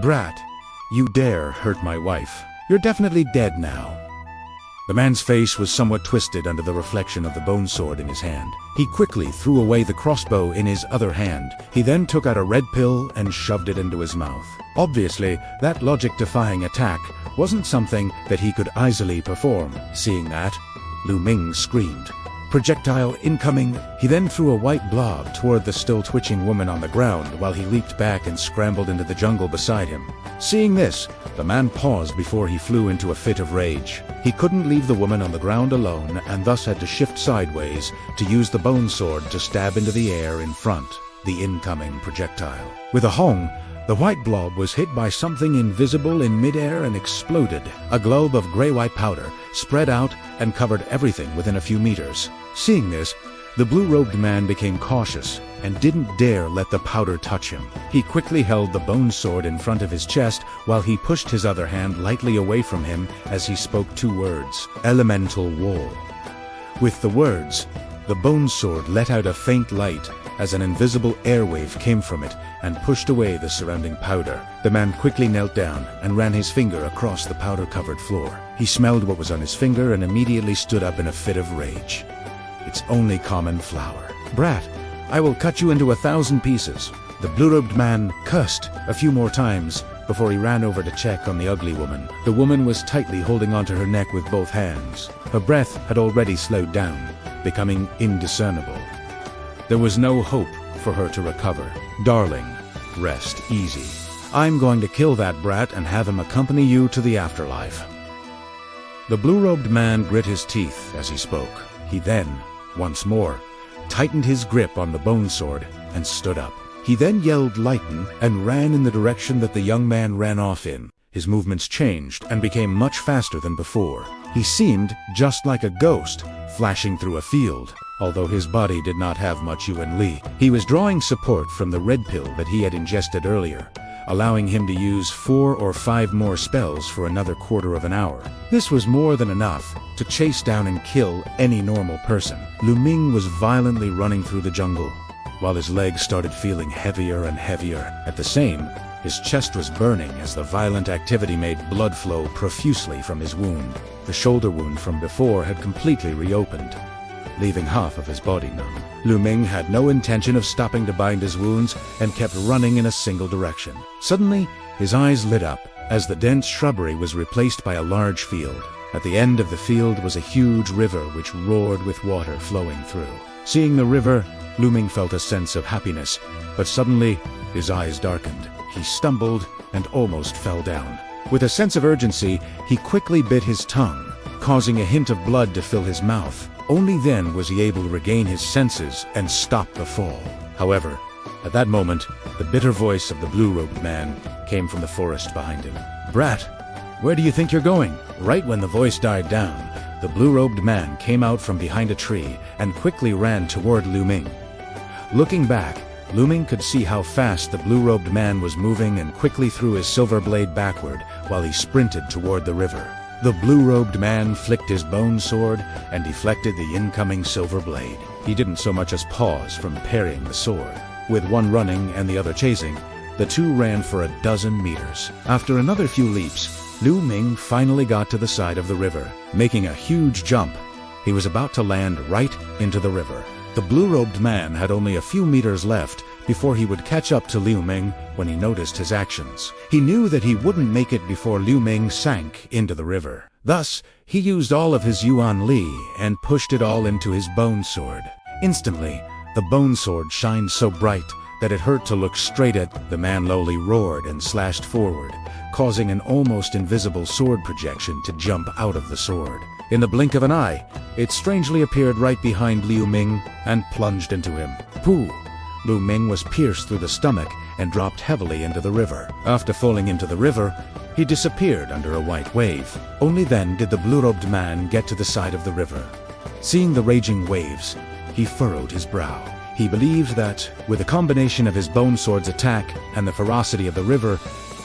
"Brat, you dare hurt my wife. You're definitely dead now." The man's face was somewhat twisted under the reflection of the bone sword in his hand. He quickly threw away the crossbow in his other hand. He then took out a red pill and shoved it into his mouth. Obviously, that logic-defying attack wasn't something that he could easily perform. Seeing that, Lu Ming screamed, "Projectile incoming!" He then threw a white blob toward the still twitching woman on the ground while he leaped back and scrambled into the jungle beside him. Seeing this, the man paused before he flew into a fit of rage. He couldn't leave the woman on the ground alone and thus had to shift sideways to use the bone sword to stab into the air in front, the incoming projectile. With a hong, the white blob was hit by something invisible in midair and exploded. A globe of gray-white powder spread out and covered everything within a few meters. Seeing this, the blue-robed man became cautious and didn't dare let the powder touch him. He quickly held the bone sword in front of his chest while he pushed his other hand lightly away from him as he spoke two words, "Elemental Wall." With the words, the bone sword let out a faint light as an invisible airwave came from it and pushed away the surrounding powder. The man quickly knelt down and ran his finger across the powder-covered floor. He smelled what was on his finger and immediately stood up in a fit of rage. "It's only common flour. Brat, I will cut you into 1,000 pieces." The blue-robed man cursed a few more times before he ran over to check on the ugly woman. The woman was tightly holding onto her neck with both hands. Her breath had already slowed down, becoming indiscernible. There was no hope for her to recover. "Darling, rest easy. I'm going to kill that brat and have him accompany you to the afterlife." The blue-robed man grit his teeth as he spoke. He then, once more, tightened his grip on the bone sword and stood up. He then yelled "Lighten" and ran in the direction that the young man ran off in. His movements changed and became much faster than before. He seemed just like a ghost flashing through a field, although his body did not have much Yuan Li. He was drawing support from the red pill that he had ingested earlier, allowing him to use 4 or 5 more spells for another quarter of an hour. This was more than enough to chase down and kill any normal person. Lu Ming was violently running through the jungle, while his legs started feeling heavier and heavier. At the same, his chest was burning as the violent activity made blood flow profusely from his wound. The shoulder wound from before had completely reopened, leaving half of his body numb. Lu Ming had no intention of stopping to bind his wounds and kept running in a single direction. Suddenly, his eyes lit up as the dense shrubbery was replaced by a large field. At the end of the field was a huge river which roared with water flowing through. Seeing the river, Lu Ming felt a sense of happiness, but suddenly his eyes darkened. He stumbled and almost fell down. With a sense of urgency, he quickly bit his tongue, causing a hint of blood to fill his mouth. Only then was he able to regain his senses and stop the fall. However, at that moment, the bitter voice of the blue-robed man came from the forest behind him. "Brat, where do you think you're going?" Right when the voice died down, the blue-robed man came out from behind a tree and quickly ran toward Lu Ming. Looking back, Lu Ming could see how fast the blue-robed man was moving and quickly threw his silver blade backward while he sprinted toward the river. The blue-robed man flicked his bone sword and deflected the incoming silver blade. He didn't so much as pause from parrying the sword. With one running and the other chasing, the two ran for a dozen meters. After another few leaps, Lu Ming finally got to the side of the river. Making a huge jump, he was about to land right into the river. The blue-robed man had only a few meters left before he would catch up to Lu Ming when he noticed his actions. He knew that he wouldn't make it before Lu Ming sank into the river. Thus, he used all of his Yuan Li and pushed it all into his bone sword. Instantly, the bone sword shined so bright that it hurt to look straight at the man. Lowly roared and slashed forward, causing an almost invisible sword projection to jump out of the sword. In the blink of an eye, it strangely appeared right behind Lu Ming and plunged into him. Pooh! Lu Ming was pierced through the stomach and dropped heavily into the river. After falling into the river, he disappeared under a white wave. Only then did the blue-robed man get to the side of the river. Seeing the raging waves, he furrowed his brow. He believed that, with a combination of his bone sword's attack and the ferocity of the river,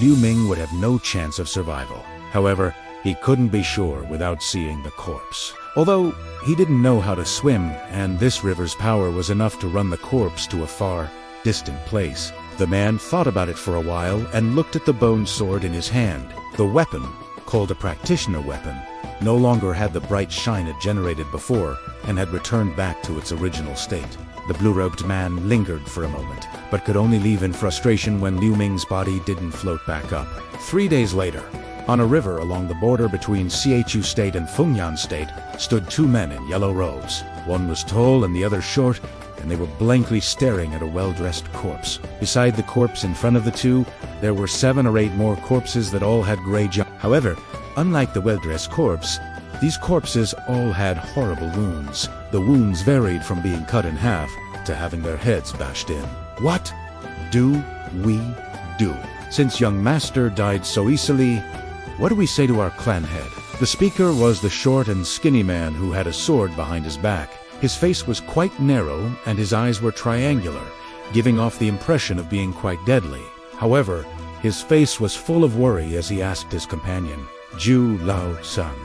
Lu Ming would have no chance of survival. However, he couldn't be sure without seeing the corpse. Although he didn't know how to swim, and this river's power was enough to run the corpse to a far, distant place, The man thought about it for a while and looked at the bone sword in his hand. The weapon, called a practitioner weapon, no longer had the bright shine it generated before and had returned back to its original state. The blue-robed man lingered for a moment, but could only leave in frustration when Liu Ming's body didn't float back up. 3 days later, on a river along the border between Xiachu State and Fengyan State, stood 2 men in yellow robes. One was tall and the other short, and they were blankly staring at a well-dressed corpse. Beside the corpse in front of the two, there were 7 or 8 more corpses that all had gray junk. However, unlike the well-dressed corpse, these corpses all had horrible wounds. The wounds varied from being cut in half to having their heads bashed in. What do we do? Since young master died so easily, what do we say to our clan head? The speaker was the short and skinny man who had a sword behind his back. His face was quite narrow and his eyes were triangular, giving off the impression of being quite deadly. However, his face was full of worry as he asked his companion, Zhu Lao-san.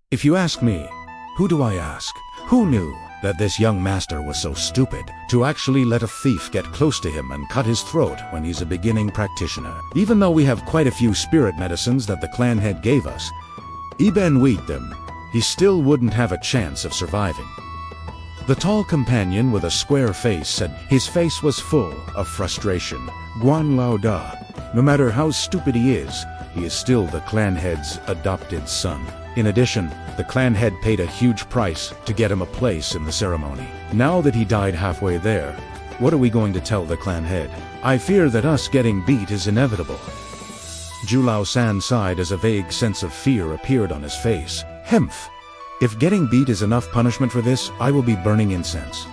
If you ask me, who do I ask? Who knew that this young master was so stupid to actually let a thief get close to him and cut his throat when he's a beginning practitioner? Even though we have quite a few spirit medicines that the clan head gave us, even with them, he still wouldn't have a chance of surviving. The tall companion with a square face said his face was full of frustration. Guan Lao Da, no matter how stupid he is still the clan head's adopted son. In addition, the clan head paid a huge price to get him a place in the ceremony. Now that he died halfway there, what are we going to tell the clan head? I fear that us getting beat is inevitable. Zhu Lao-san sighed as a vague sense of fear appeared on his face. Hemph! If getting beat is enough punishment for this, I will be burning incense.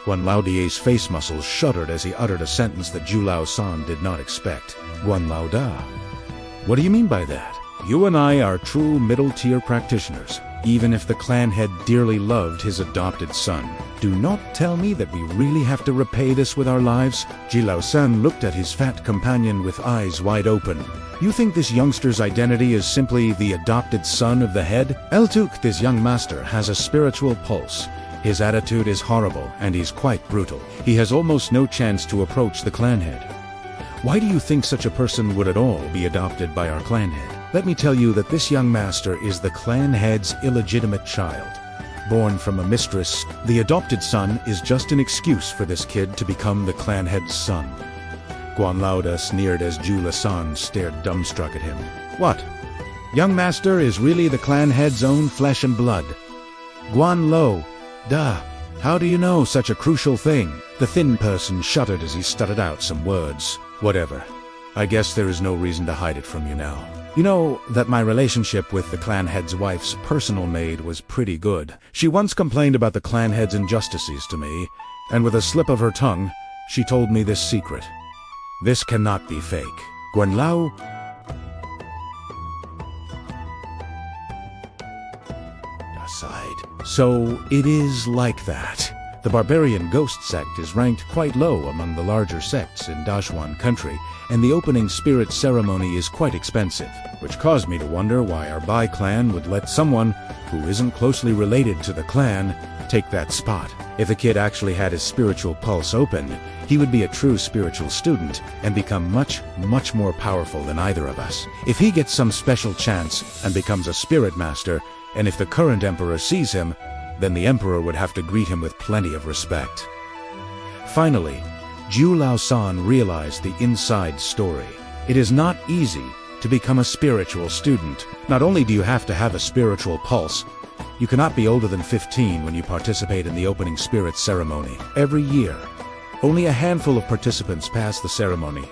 Guan Lao Da's face muscles shuddered as he uttered a sentence that Zhu Lao-san did not expect. Guan Lao Da. What do you mean by that? You and I are true middle-tier practitioners, even if the clan head dearly loved his adopted son. Do not tell me that we really have to repay this with our lives. Zhu Lao-san looked at his fat companion with eyes wide open. You think this youngster's identity is simply the adopted son of the head? Eltuk, this young master, has a spiritual pulse. His attitude is horrible, and he's quite brutal. He has almost no chance to approach the clan head. Why do you think such a person would at all be adopted by our clan head? Let me tell you that this young master is the clan head's illegitimate child. Born from a mistress, the adopted son is just an excuse for this kid to become the clan head's son. Guan Lao Da sneered as Zhu Lao-san stared dumbstruck at him. What? Young master is really the clan head's own flesh and blood. Guan Lao Da, how do you know such a crucial thing? The thin person shuddered as he stuttered out some words. Whatever. I guess there is no reason to hide it from you now. You know that my relationship with the clan head's wife's personal maid was pretty good. She once complained about the clan head's injustices to me, and with a slip of her tongue, she told me this secret. This cannot be fake. Guan Lao sighed. So it is like that. The barbarian ghost sect is ranked quite low among the larger sects in Dashuan country, and the opening spirit ceremony is quite expensive, which caused me to wonder why our Bai clan would let someone who isn't closely related to the clan take that spot. If the kid actually had his spiritual pulse open, he would be a true spiritual student and become much, much more powerful than either of us. If he gets some special chance and becomes a spirit master, and if the current emperor sees him, then the emperor would have to greet him with plenty of respect. Finally, Zhu Lao-san realized the inside story. It is not easy to become a spiritual student. Not only do you have to have a spiritual pulse, you cannot be older than 15 when you participate in the opening spirit ceremony. Every year, only a handful of participants pass the ceremony,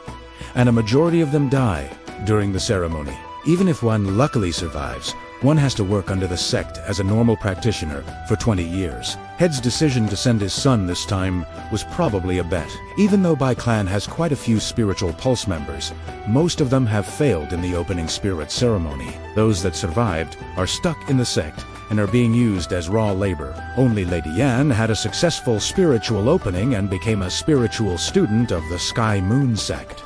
and a majority of them die during the ceremony. Even if one luckily survives, one has to work under the sect as a normal practitioner for 20 years. Head's decision to send his son this time was probably a bet. Even though Bai clan has quite a few spiritual pulse members, most of them have failed in the opening spirit ceremony. Those that survived are stuck in the sect and are being used as raw labor. Only Lady Yan had a successful spiritual opening and became a spiritual student of the Sky Moon sect.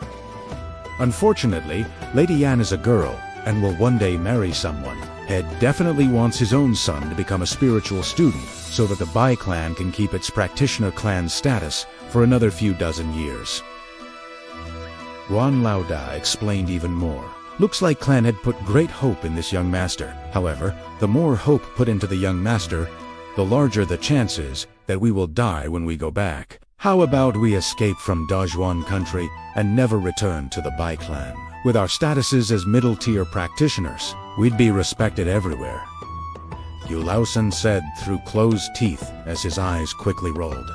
Unfortunately, Lady Yan is a girl and will one day marry someone. Head definitely wants his own son to become a spiritual student so that the Bai clan can keep its practitioner clan status for another few dozen years. Guan Laoda explained even more. Looks like Clan had put great hope in this young master. However, the more hope put into the young master, the larger the chances that we will die when we go back. How about we escape from Dazhuan country and never return to the Bai clan? With our statuses as middle-tier practitioners, we'd be respected everywhere. Yu Laosan said through closed teeth as his eyes quickly rolled.